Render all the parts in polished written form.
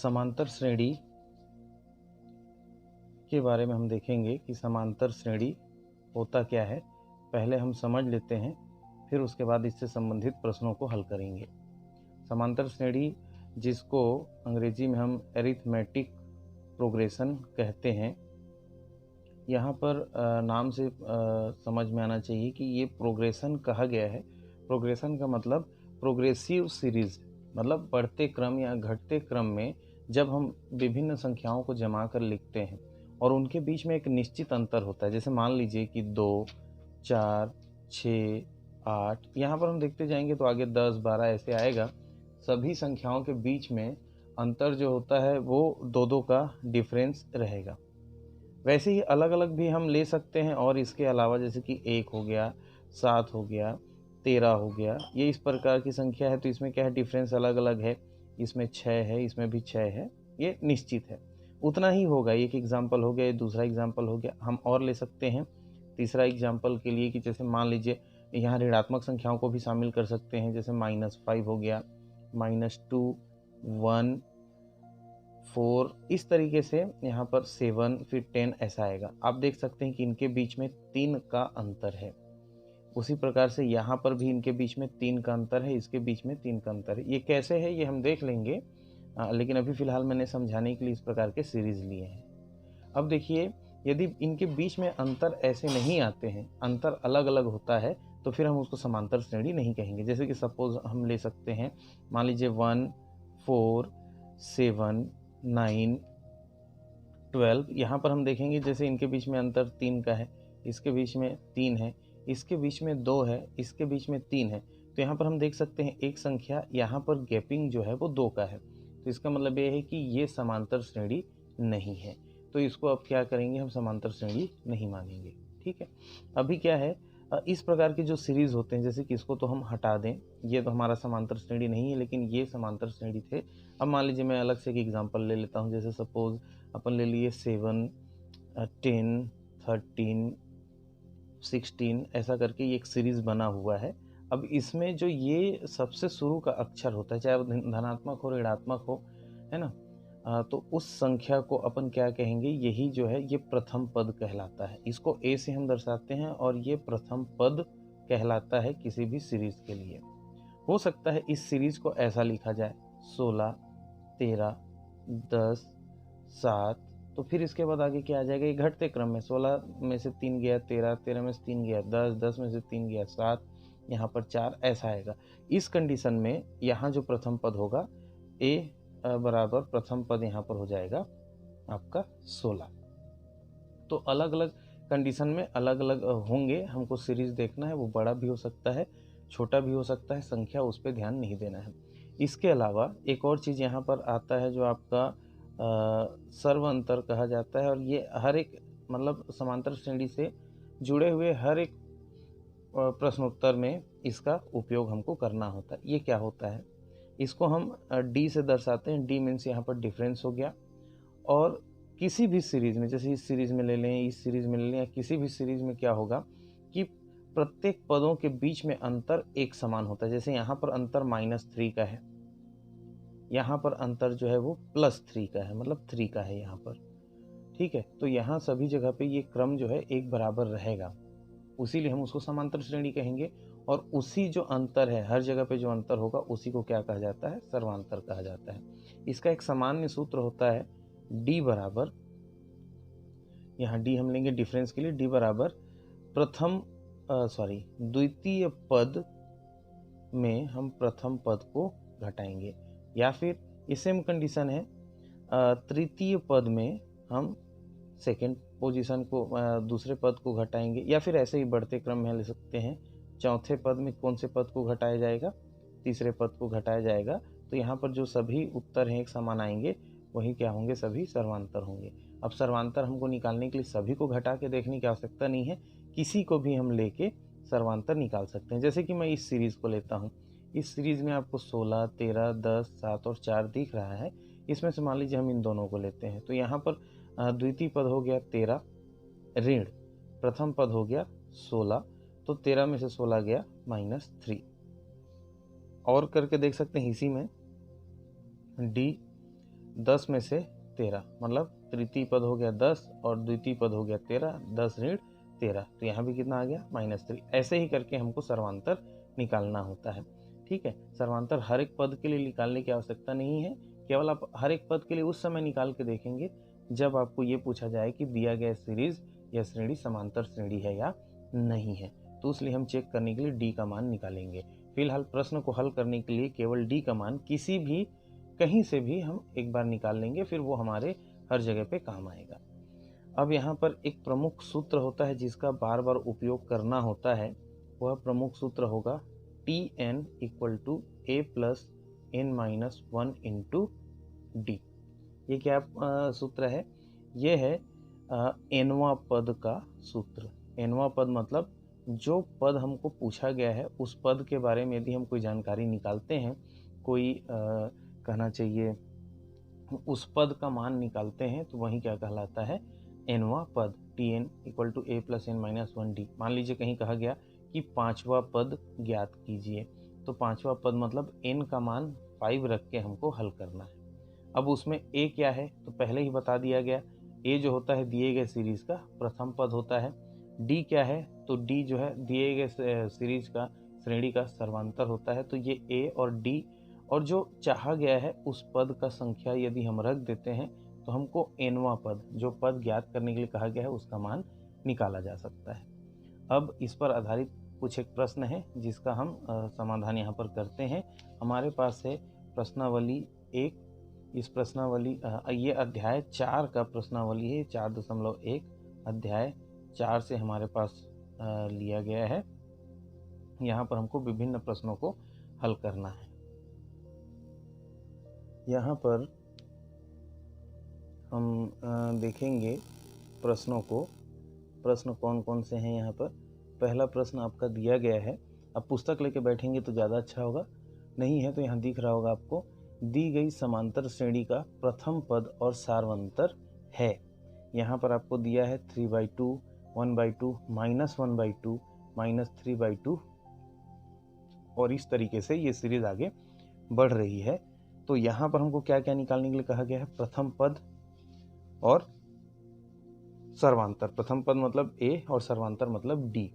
समांतर श्रेणी के बारे में हम देखेंगे कि समांतर श्रेणी होता क्या है। पहले हम समझ लेते हैं, फिर उसके बाद इससे संबंधित प्रश्नों को हल करेंगे। समांतर श्रेणी, जिसको अंग्रेजी में हम एरिथमेटिक प्रोग्रेशन कहते हैं, यहाँ पर नाम से समझ में आना चाहिए कि ये प्रोग्रेशन कहा गया है। प्रोग्रेशन का मतलब प्रोग्रेसिव सीरीज, मतलब बढ़ते क्रम या घटते क्रम में जब हम विभिन्न संख्याओं को जमा कर लिखते हैं और उनके बीच में एक निश्चित अंतर होता है। जैसे मान लीजिए कि 2, 4, 6, 8, यहाँ पर हम देखते जाएंगे तो आगे 10, 12 ऐसे आएगा। सभी संख्याओं के बीच में अंतर जो होता है वो 2-2 का डिफरेंस रहेगा। वैसे ही अलग अलग भी हम ले सकते हैं, और इसके अलावा जैसे कि 1 हो गया, 7 हो गया, 13 हो गया, ये इस प्रकार की संख्या है। तो इसमें क्या है, डिफरेंस अलग अलग है। इसमें 6 है, इसमें भी 6 है, ये निश्चित है। उतना ही होगा। एक एग्जाम्पल हो गया, ये दूसरा एग्जाम्पल हो गया। हम और ले सकते हैं तीसरा एग्जाम्पल के लिए कि जैसे मान लीजिए यहाँ ऋणात्मक संख्याओं को भी शामिल कर सकते हैं। जैसे -5 हो गया, -2, 1, 4, इस तरीके से यहाँ पर 7, फिर 10 ऐसा आएगा। आप देख सकते हैं कि इनके बीच में 3 का अंतर है। उसी प्रकार से यहाँ पर भी इनके बीच में 3 का अंतर है, इसके बीच में 3 का अंतर है। ये कैसे है ये हम देख लेंगे, लेकिन अभी फ़िलहाल मैंने समझाने के लिए इस प्रकार के सीरीज़ लिए हैं। अब देखिए, यदि इनके बीच में अंतर ऐसे नहीं आते हैं, अंतर अलग अलग होता है, तो फिर हम उसको समांतर श्रेणी नहीं कहेंगे। जैसे कि सपोज हम ले सकते हैं, मान लीजिए 1, 4, 7, 9, 12। यहाँ पर हम देखेंगे जैसे इनके बीच में अंतर 3 का है, इसके बीच में 3 है, इसके बीच में 2 है, इसके बीच में 3 है। तो यहाँ पर हम देख सकते हैं एक संख्या यहाँ पर गैपिंग जो है वो 2 का है। तो इसका मतलब ये है कि ये समांतर श्रेणी नहीं है। तो इसको अब क्या करेंगे, हम समांतर श्रेणी नहीं मानेंगे। ठीक है। अभी क्या है, इस प्रकार के जो सीरीज होते हैं, जैसे कि इसको तो हम हटा दें, ये तो हमारा समांतर श्रेणी नहीं है, लेकिन ये समांतर श्रेणी थे। अब मान लीजिए मैं अलग से एक एग्जांपल ले लेता हूँ। जैसे सपोज अपन ले लिए 7, 10, 13, 16, ऐसा करके ये एक सीरीज बना हुआ है। अब इसमें जो ये सबसे शुरू का अक्षर होता है, चाहे वो धनात्मक हो ऋणात्मक हो, है ना, तो उस संख्या को अपन क्या कहेंगे, यही जो है ये प्रथम पद कहलाता है। इसको ए से हम दर्शाते हैं और ये प्रथम पद कहलाता है किसी भी सीरीज के लिए। हो सकता है इस सीरीज को ऐसा लिखा जाए 16, 13, 10, 7, तो फिर इसके बाद आगे क्या आ जाएगा, ये घटते क्रम में 16 में से 3 गया 13, 13 में से 3 गया 10, 10 में से 3 गया 7, यहाँ पर 4 ऐसा आएगा। इस कंडीशन में यहाँ जो प्रथम पद होगा, ए बराबर प्रथम पद यहाँ पर हो जाएगा आपका 16। तो अलग अलग कंडीशन में अलग अलग होंगे। हमको सीरीज देखना है, वो बड़ा भी हो सकता है, छोटा भी हो सकता है, संख्या उस पर ध्यान नहीं देना है। इसके अलावा एक और चीज़ यहाँ पर आता है जो आपका सर्व अंतर कहा जाता है, और ये हर एक मतलब समांतर श्रेणी से जुड़े हुए हर एक प्रश्नोत्तर में इसका उपयोग हमको करना होता है। ये क्या होता है, इसको हम डी से दर्शाते हैं। डी मीन्स यहाँ पर डिफरेंस हो गया। और किसी भी सीरीज में, जैसे इस सीरीज में ले लें, इस सीरीज में ले लें, या किसी भी सीरीज में क्या होगा कि प्रत्येक पदों के बीच में अंतर एक समान होता है। जैसे यहाँ पर अंतर -3 का है, यहाँ पर अंतर जो है वो +3 का है, मतलब 3 का है यहाँ पर। ठीक है। तो यहाँ सभी जगह पे ये क्रम जो है एक बराबर रहेगा, उसीलिए हम उसको समांतर श्रेणी कहेंगे। और उसी जो अंतर है, हर जगह पे जो अंतर होगा उसी को क्या कहा जाता है, सर्वांतर कहा जाता है। इसका एक सामान्य सूत्र होता है, डी बराबर, यहाँ डी हम लेंगे डिफरेंस के लिए, डी बराबर द्वितीय पद में हम प्रथम पद को घटाएंगे, या फिर ये सेम कंडीशन है, तृतीय पद में हम सेकेंड पोजीशन को, दूसरे पद को घटाएंगे, या फिर ऐसे ही बढ़ते क्रम में ले सकते हैं। चौथे पद में कौन से पद को घटाया जाएगा, तीसरे पद को घटाया जाएगा। तो यहाँ पर जो सभी उत्तर हैं एक समान आएंगे, वही क्या होंगे, सभी सर्वांतर होंगे। अब सर्वांतर हमको निकालने के लिए सभी को घटा के देखने की आवश्यकता नहीं है, किसी को भी हम लेके सर्वांतर निकाल सकते हैं। जैसे कि मैं इस सीरीज को लेता हूँ, इस सीरीज में आपको 16, 13, 10, 7 और 4 दिख रहा है। इसमें से मान लीजिए हम इन दोनों को लेते हैं, तो यहाँ पर द्वितीय पद हो गया 13 ऋण, प्रथम पद हो गया 16, तो 13 में से 16 गया -3। और करके देख सकते हैं इसी में डी 10 में से 13, मतलब तृतीय पद हो गया 10 और द्वितीय पद हो गया 13, 10 ऋण 13, तो यहाँ भी कितना आ गया -3। ऐसे ही करके हमको सर्वांतर निकालना होता है। ठीक है, सर्वांतर हर एक पद के लिए निकालने की आवश्यकता नहीं है, केवल आप हर एक पद के लिए उस समय निकाल के देखेंगे जब आपको ये पूछा जाए कि दिया गया सीरीज या श्रेणी समांतर श्रेणी है या नहीं है, तो इसलिए हम चेक करने के लिए डी का मान निकालेंगे। फिलहाल प्रश्न को हल करने के लिए केवल डी का मान किसी भी कहीं से भी हम एक बार निकाल लेंगे, फिर वो हमारे हर जगह पे काम आएगा। अब यहाँ पर एक प्रमुख सूत्र होता है जिसका बार बार उपयोग करना होता है, वह प्रमुख सूत्र होगा Tn = a+n-1 × d। ये क्या सूत्र है? ये है nवां पद का सूत्र। nवां पद मतलब जो पद हमको पूछा गया है उस पद के बारे में यदि हम कोई जानकारी निकालते हैं, कोई कहना चाहिए उस पद का मान निकालते हैं, तो वही क्या कहलाता है? nवां पद। Tn = a+n-1 d। मान लीजिए कहीं कहा गया कि पांचवा पद ज्ञात कीजिए, तो पांचवा पद मतलब n का मान 5 रख के हमको हल करना है। अब उसमें a क्या है तो पहले ही बता दिया गया, a जो होता है दिए गए सीरीज का प्रथम पद होता है। d क्या है तो d जो है दिए गए सीरीज का श्रेणी का सर्वांतर होता है। तो ये a और d और जो चाहा गया है उस पद का संख्या यदि हम रख देते हैं तो हमको nवां पद, जो पद ज्ञात करने के लिए कहा गया है, उसका मान निकाला जा सकता है। अब इस पर आधारित कुछ एक प्रश्न है जिसका हम समाधान यहाँ पर करते हैं। हमारे पास है प्रश्नावली 1। इस प्रश्नावली ये अध्याय 4 का प्रश्नावली है, 4.1 अध्याय 4 से हमारे पास लिया गया है। यहाँ पर हमको विभिन्न प्रश्नों को हल करना है। यहाँ पर हम देखेंगे प्रश्नों को, प्रश्न कौन कौन से हैं। यहाँ पर पहला प्रश्न आपका दिया गया है, आप पुस्तक लेके बैठेंगे तो ज़्यादा अच्छा होगा, नहीं है तो यहाँ दिख रहा होगा आपको। दी गई समांतर श्रेणी का प्रथम पद और सार्वंतर है। यहाँ पर आपको दिया है 3/2, 1/2, -1/2, -3/2 और इस तरीके से ये सीरीज आगे बढ़ रही है। तो यहाँ पर हमको क्या क्या निकालने के लिए कहा गया है? प्रथम पद और सर्वांतर। प्रथम पद मतलब a और सर्वांतर मतलब d।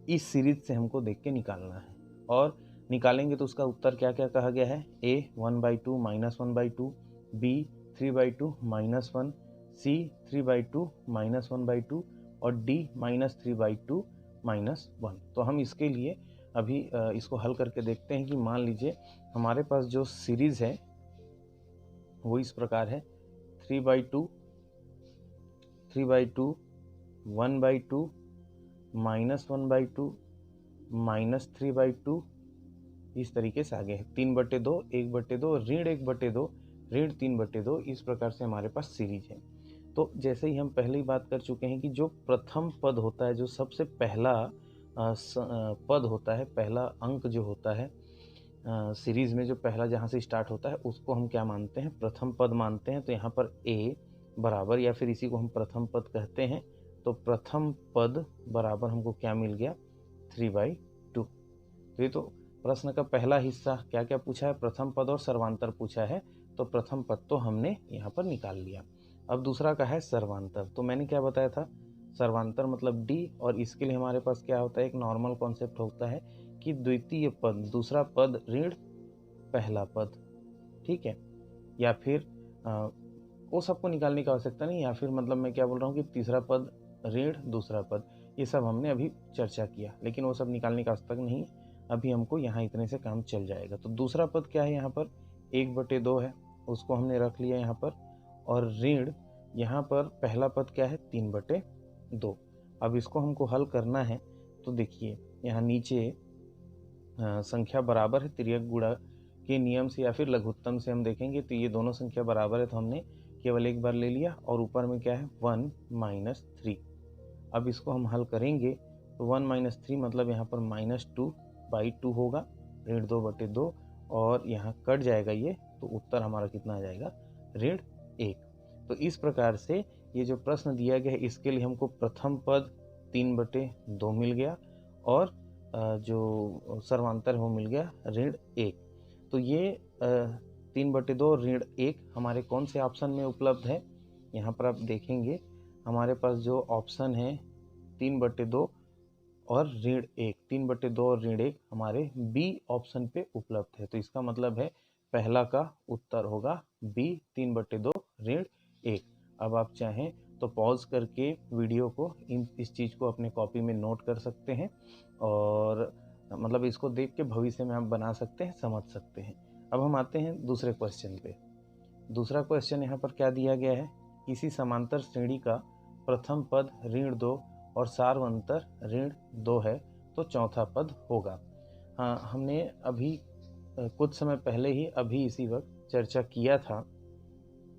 इस सीरीज से हमको देख के निकालना है और निकालेंगे तो उसका उत्तर क्या क्या कहा गया है? a 1/2 -1/2, b 3/2 -1, c 3/2 -1/2 और d -3/2 -1। तो हम इसके लिए अभी इसको हल करके देखते हैं कि मान लीजिए हमारे पास जो सीरीज है वो इस प्रकार है 3/2, 3/2, 1/2, -1/2, -3/2, इस तरीके से आगे है 3/2, 1/2, ऋण 1/2, ऋण 3/2। इस प्रकार से हमारे पास सीरीज है। तो जैसे ही हम पहले ही बात कर चुके हैं कि जो प्रथम पद होता है, जो सबसे पहला पद होता है, पहला अंक जो होता है सीरीज में, जो पहला जहाँ से स्टार्ट होता है उसको हम क्या मानते हैं? प्रथम पद मानते हैं। तो यहाँ पर a बराबर, या फिर इसी को हम प्रथम पद कहते हैं, तो प्रथम पद बराबर हमको क्या मिल गया? 3/2। तो ये तो प्रश्न का पहला हिस्सा क्या क्या पूछा है? प्रथम पद और सर्वांतर पूछा है। तो प्रथम पद तो हमने यहाँ पर निकाल लिया। अब दूसरा का है सर्वांतर। तो मैंने क्या बताया था? सर्वांतर मतलब d, और इसके लिए हमारे पास क्या होता है? एक नॉर्मल कॉन्सेप्ट होता है कि द्वितीय पद, दूसरा पद ऋण पहला पद, ठीक है, या फिर वो सबको निकालने की आवश्यकता नहीं, या फिर मतलब मैं क्या बोल रहा हूँ कि तीसरा पद ऋण दूसरा पद, ये सब हमने अभी चर्चा किया, लेकिन वो सब निकालने की आवश्यकता नहीं, अभी हमको यहाँ इतने से काम चल जाएगा। तो दूसरा पद क्या है? यहाँ पर 1/2 है, उसको हमने रख लिया यहाँ पर, और ऋण यहाँ पर पहला पद क्या है? 3/2। अब इसको हमको हल करना है। तो देखिए यहाँ नीचे संख्या बराबर है, तिर्यक गुणा के नियम से या फिर लघुत्तम से हम देखेंगे तो ये दोनों संख्या बराबर है, तो हमने केवल एक बार ले लिया, और ऊपर में क्या है? 1 - 3। अब इसको हम हल करेंगे तो 1 - 3 मतलब यहाँ पर -2/2 होगा, ऋण 2/2, और यहाँ कट जाएगा ये, तो उत्तर हमारा कितना आ जाएगा? ऋण 1। तो इस प्रकार से ये जो प्रश्न दिया गया है इसके लिए हमको प्रथम पद 3/2 मिल गया, और जो सर्वांतर है वो मिल गया ऋण 1। तो ये 3/2 ऋण 1 हमारे कौन से ऑप्शन में उपलब्ध है? यहाँ पर आप देखेंगे हमारे पास जो ऑप्शन है 3/2 और ऋण 1, 3/2 और ऋण 1 हमारे बी ऑप्शन पे उपलब्ध है। तो इसका मतलब है पहला का उत्तर होगा बी, 3/2 ऋण 1। अब आप चाहें तो पॉज करके वीडियो को इस चीज़ को अपने कॉपी में नोट कर सकते हैं और मतलब इसको देख के भविष्य में आप बना सकते हैं, समझ सकते हैं। अब हम आते हैं दूसरे क्वेश्चन पे। दूसरा क्वेश्चन यहाँ पर क्या दिया गया है? किसी समांतर श्रेणी का प्रथम पद ऋण 2 और सार्वंतर ऋण 2 है तो चौथा पद होगा। हाँ, हमने अभी कुछ समय पहले ही अभी इसी वक्त चर्चा किया था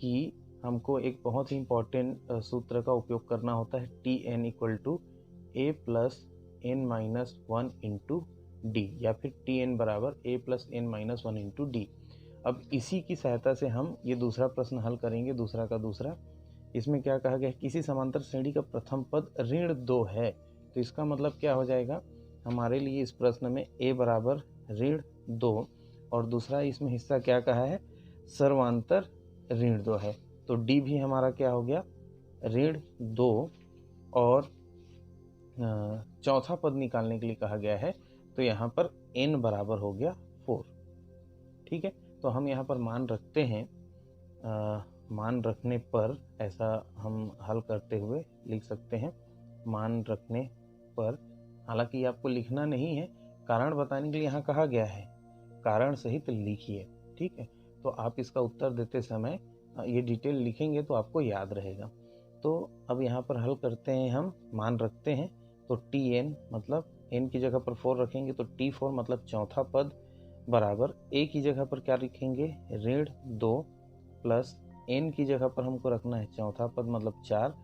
कि हमको एक बहुत ही इम्पोर्टेंट सूत्र का उपयोग करना होता है, Tn = a + n - 1 × d या फिर Tn = a + n - 1 × d। अब इसी की सहायता से हम ये दूसरा प्रश्न हल करेंगे, दूसरा का दूसरा। इसमें क्या कहा गया है? किसी समांतर श्रेणी का प्रथम पद ऋण 2 है। तो इसका मतलब क्या हो जाएगा हमारे लिए इस प्रश्न में? a बराबर ऋण 2 और दूसरा इसमें हिस्सा क्या कहा है? सर्वांतर ऋण 2 है। तो d भी हमारा क्या हो गया? ऋण 2 और चौथा पद निकालने के लिए कहा गया है तो यहाँ पर n बराबर हो गया 4। ठीक है, तो हम यहाँ पर मान रखते हैं। मान रखने पर ऐसा हम हल करते हुए लिख सकते हैं, मान रखने पर। हालांकि आपको लिखना नहीं है, कारण बताने के लिए यहाँ कहा गया है, कारण सहित लिखिए। ठीक है, तो आप इसका उत्तर देते समय ये डिटेल लिखेंगे तो आपको याद रहेगा। तो अब यहाँ पर हल करते हैं, हम मान रखते हैं तो Tn मतलब n की जगह पर 4 रखेंगे तो T4 मतलब चौथा पद बराबर a की जगह पर क्या लिखेंगे? ऋण 2 प्लस n की जगह पर हमको रखना है चौथा पद मतलब 4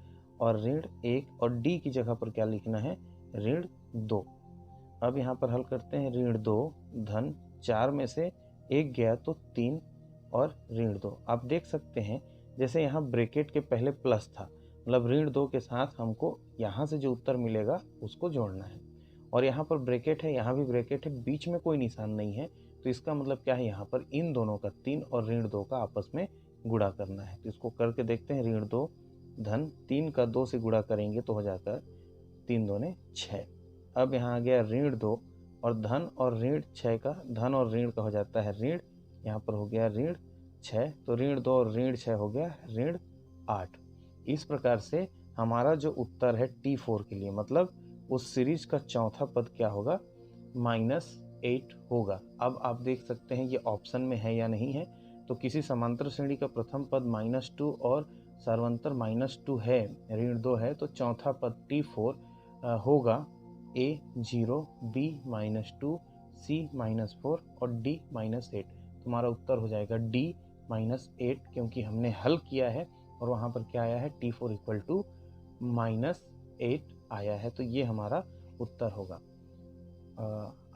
और ऋण 1 और d की जगह पर क्या लिखना है? ऋण 2। अब यहाँ पर हल करते हैं, ऋण 2 धन 4 में से 1 गया तो 3 और ऋण 2। आप देख सकते हैं जैसे यहाँ ब्रैकेट के पहले प्लस था, मतलब ऋण 2 के साथ हमको यहाँ से जो उत्तर मिलेगा उसको जोड़ना है। और यहाँ पर ब्रैकेट है, यहाँ भी ब्रैकेट है, बीच में कोई निशान नहीं है। तो इसका मतलब क्या है? यहाँ पर इन दोनों का 3 और ऋण 2 का आपस में गुणा करना है। तो इसको करके देखते हैं। ऋण 2 धन 3 का 2 से गुणा करेंगे तो हो जाता है 3 दूने 6। अब यहाँ आ गया ऋण 2 और धन और ऋण 6 का, धन और ऋण का हो जाता है ऋण, यहाँ पर हो गया ऋण 6। तो ऋण 2 और ऋण 6 हो गया ऋण 8। इस प्रकार से हमारा जो उत्तर है T4 के लिए, मतलब उस सीरीज का चौथा पद क्या होगा? -8 होगा। अब आप देख सकते हैं ये ऑप्शन में है या नहीं है। तो किसी समांतर श्रेणी का प्रथम पद -2 और सर्वांतर -2 है, ऋण 2 है, तो चौथा पद T4 होगा a 0, b -2, c -4 और d -8। तुम्हारा उत्तर हो जाएगा d -8, क्योंकि हमने हल किया है और वहाँ पर क्या आया है? T4 = -8 आया है। तो ये हमारा उत्तर होगा।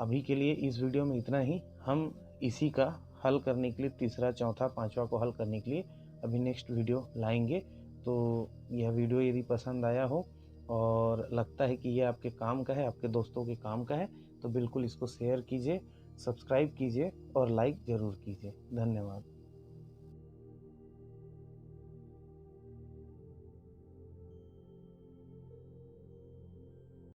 अभी के लिए इस वीडियो में इतना ही। हम इसी का हल करने के लिए तीसरा, चौथा, पांचवा को हल करने के लिए अभी नेक्स्ट वीडियो लाएंगे। तो यह वीडियो यदि पसंद आया हो और लगता है कि ये आपके काम का है, आपके दोस्तों के काम का है, तो बिल्कुल इसको शेयर कीजिए, सब्सक्राइब कीजिए और लाइक ज़रूर कीजिए। धन्यवाद।